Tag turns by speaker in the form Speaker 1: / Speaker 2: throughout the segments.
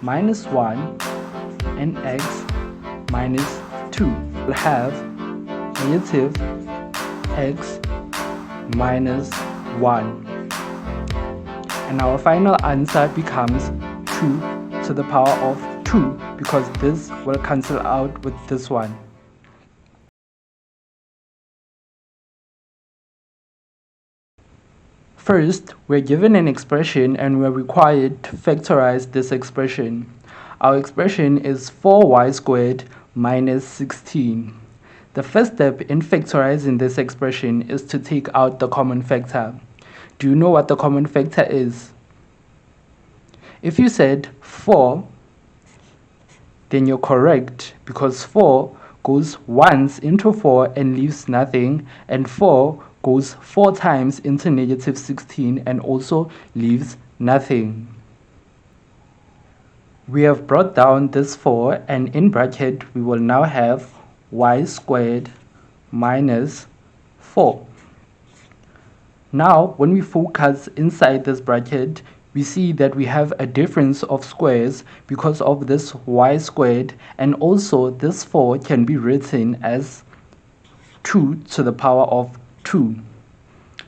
Speaker 1: minus 1 and x minus 2. We'll have negative x minus 1. And our final answer becomes 2 to the power of 2 because this will cancel out with this one. First, we're given an expression and we're required to factorize this expression. Our expression is 4y squared minus 16. The first step in factorizing this expression is to take out the common factor. Do you know what the common factor is? If you said 4, then you're correct because 4 goes once into 4 and leaves nothing, and 4 goes 4 times into negative 16 and also leaves nothing. We have brought down this 4, and in bracket we will now have y squared minus 4. Now when we focus inside this bracket, we see that we have a difference of squares because of this y squared, and also this 4 can be written as 2 to the power of 2.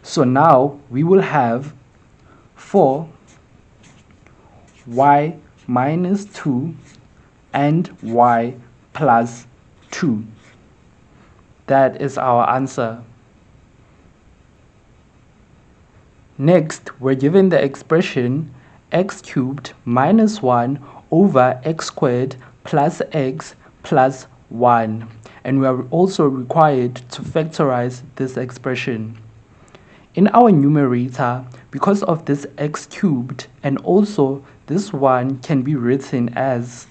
Speaker 1: So now we will have 4 y minus 2 and y plus 2. That is our answer. Next, we're given the expression x cubed minus 1 over x squared plus x plus 1. And we are also required to factorize this expression. In our numerator, because of this x cubed, and also this 1 can be written as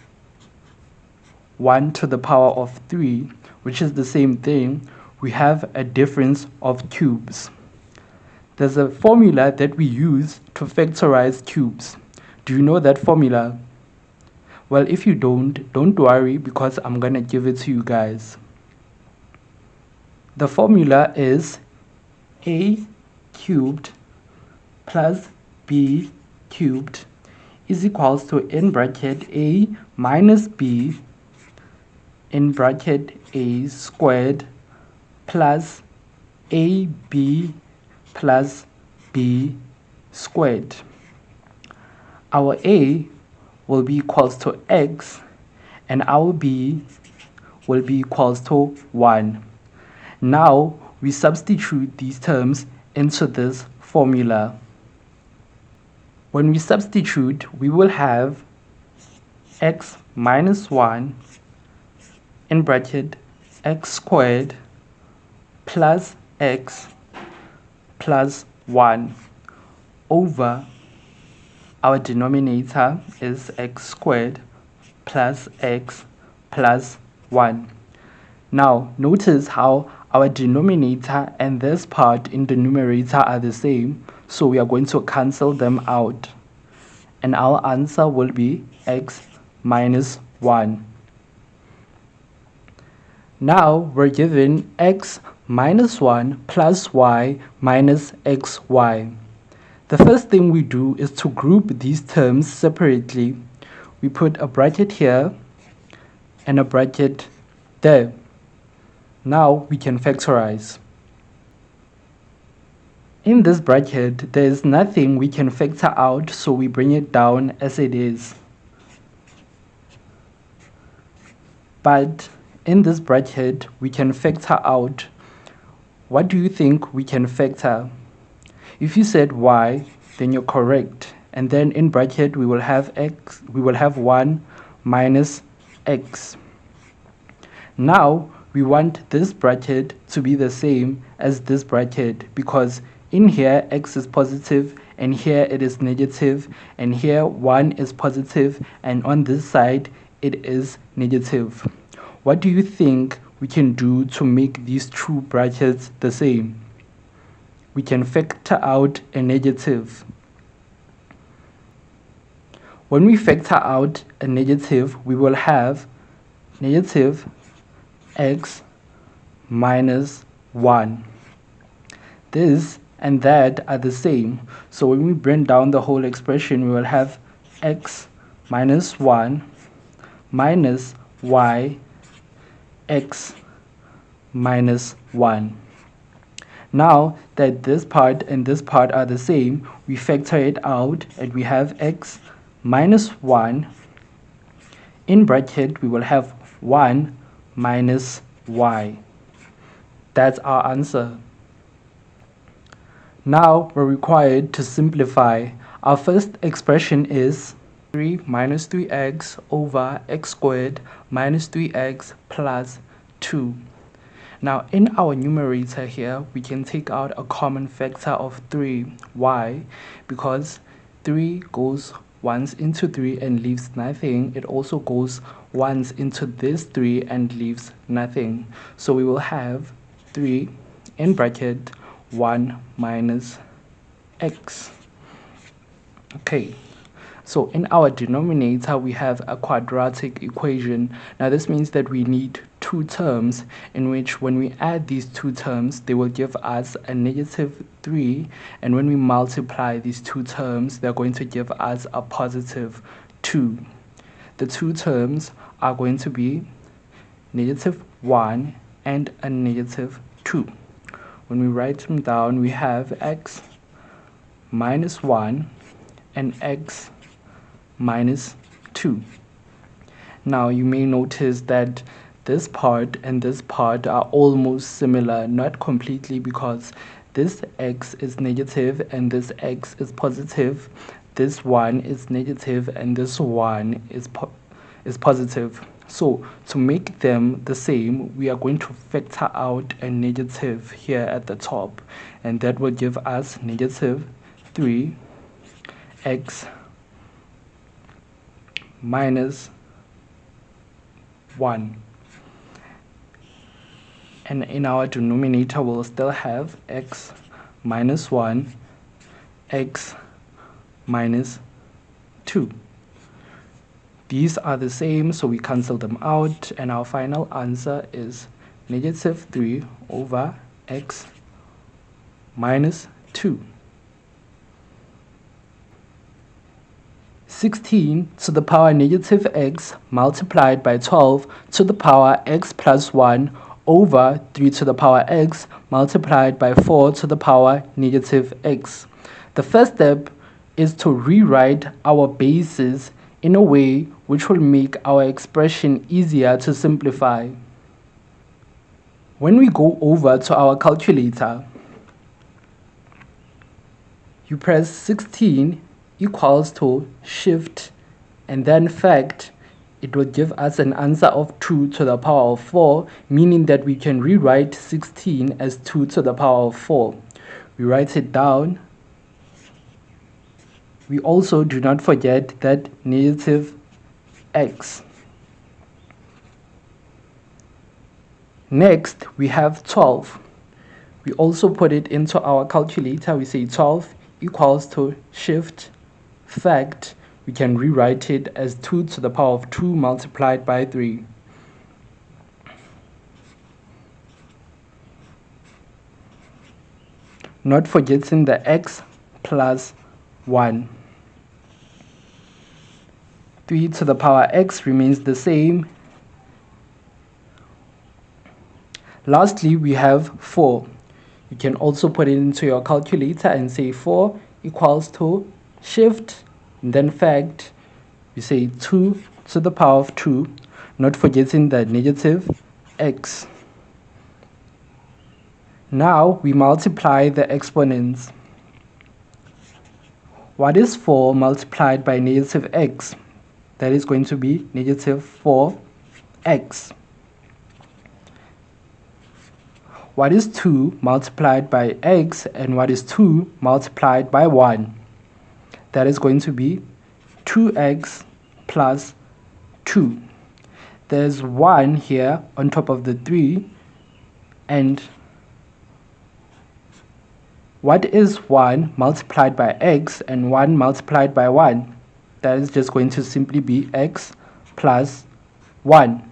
Speaker 1: 1 to the power of 3, which is the same thing, we have a difference of cubes. There's a formula that we use to factorize cubes. Do you know that formula? Well, if you don't worry because I'm gonna give it to you guys. The formula is a cubed plus b cubed is equals to, in bracket, a minus b in bracket a squared plus ab plus b squared. Our a will be equals to x and our b will be equals to 1. Now we substitute these terms into this formula. When we substitute, we will have x minus 1 in bracket x squared plus x plus 1 over our denominator is x squared plus x plus 1. Now notice how our denominator and this part in the numerator are the same, so we are going to cancel them out and our answer will be x minus 1. Now we're given x minus 1 plus y minus xy. The first thing we do is to group these terms separately. We put a bracket here and a bracket there. Now we can factorize. In this bracket, there is nothing we can factor out, so we bring it down as it is. But in this bracket, we can factor out. What do you think we can factor? If you said y, then you're correct. And then in bracket, we will have x, we will have 1 minus x. Now, we want this bracket to be the same as this bracket because in here x is positive and here it is negative, and here 1 is positive and on this side it is negative. What do you think we can do to make these two brackets the same? We can factor out a negative. When we factor out a negative, we will have negative x minus 1. This and that are the same, so when we bring down the whole expression, we will have x minus 1 minus y x minus 1. Now that this part and this part are the same, we factor it out and we have x minus 1. In bracket, we will have 1 minus y. That's our answer. Now we're required to simplify. Our first expression is 3 minus 3x over x squared minus 3x plus 2. Now in our numerator here, we can take out a common factor of 3. Why? Because 3 goes once into 3 and leaves nothing. It also goes once into this 3 and leaves nothing. So we will have 3 in bracket 1 minus x. Okay, so in our denominator we have a quadratic equation. Now this means that we need two terms in which when we add these two terms they will give us a negative 3, and when we multiply these two terms they're going to give us a positive 2. The two terms are going to be negative 1 and a negative 2. When we write them down, we have x minus 1 and x minus 2. Now you may notice that this part and this part are almost similar, not completely, because this x is negative and this x is positive. This one is negative and this one is positive. So to make them the same, we are going to factor out a negative here at the top, and that will give us negative 3x minus 1. And in our denominator, we'll still have x minus 1, x minus 2. These are the same, so we cancel them out, and our final answer is negative 3 over x minus 2. 16 to the power negative x multiplied by 12 to the power x plus 1 over 3 to the power x multiplied by 4 to the power negative x. The first step is to rewrite our bases in a way which will make our expression easier to simplify. When we go over to our calculator, you press 16 equals to shift and then fact. It will give us an answer of 2 to the power of 4, meaning that we can rewrite 16 as 2 to the power of 4. We write it down. We also do not forget that negative x. Next, we have 12. We also put it into our calculator. We say 12 equals to shift fact. We can rewrite it as 2 to the power of 2 multiplied by 3. Not forgetting the x plus 1. 3 to the power x remains the same. Lastly, we have 4. You can also put it into your calculator and say 4 equals to shift and then fact. We say 2 to the power of 2, not forgetting the negative x. Now we multiply the exponents. What is 4 multiplied by negative x? That is going to be negative 4x. What is 2 multiplied by x, and what is 2 multiplied by 1? That is going to be 2x plus 2. There's 1 here on top of the 3, and what is 1 multiplied by x and 1 multiplied by 1? That is just going to simply be x plus 1.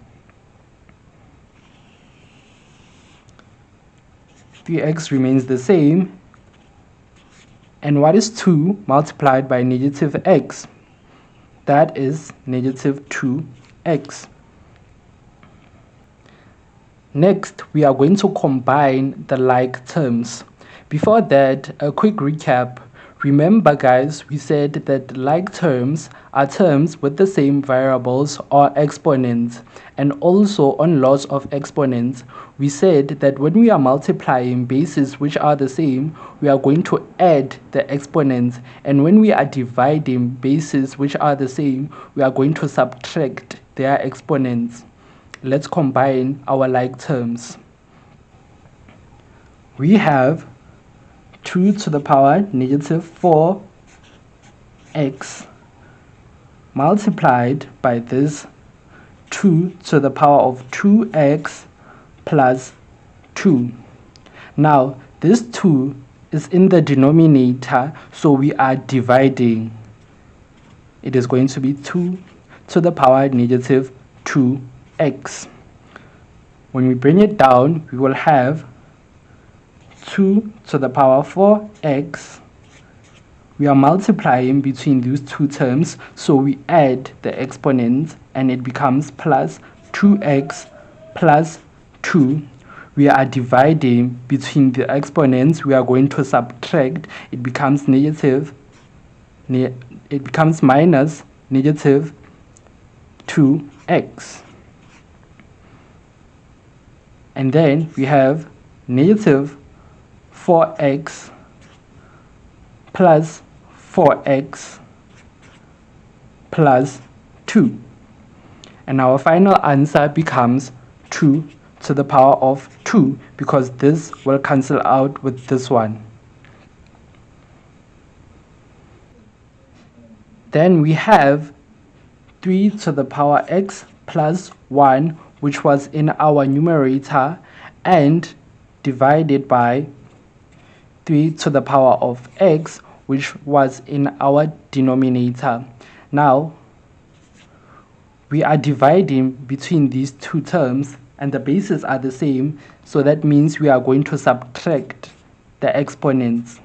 Speaker 1: 3x remains the same. And what is 2 multiplied by negative x? that is negative 2x. Next, we are going to combine the like terms. Before that, a quick recap. Remember guys, we said that like terms are terms with the same variables or exponents. And also on lots of exponents, we said that when we are multiplying bases which are the same, we are going to add the exponents. And when we are dividing bases which are the same, we are going to subtract their exponents. Let's combine our like terms. We have 2 to the power negative 4x multiplied by this 2 to the power of 2x plus 2. Now, this 2 is in the denominator, so we are dividing. It is going to be 2 to the power negative 2x. When we bring it down, we will have 2 to the power 4x. We are multiplying between these two terms, so we add the exponents and it becomes plus 2x plus 2. We are dividing between the exponents, we are going to subtract. It becomes minus negative 2x. And then we have negative 4x plus 4x plus 2. And our final answer becomes 2 to the power of 2, because this will cancel out with this one. Then we have 3 to the power x plus 1, which was in our numerator, and divided by 3 to the power of x, which was in our denominator. Now, we are dividing between these two terms and the bases are the same, so that means we are going to subtract the exponents.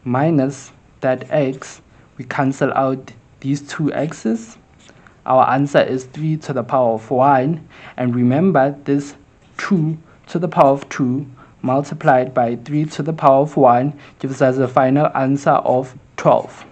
Speaker 1: Minus that x, we cancel out these two x's. Our answer is 3 to the power of 1, and remember this 2 to the power of 2 multiplied by 3 to the power of 1 gives us a final answer of 12.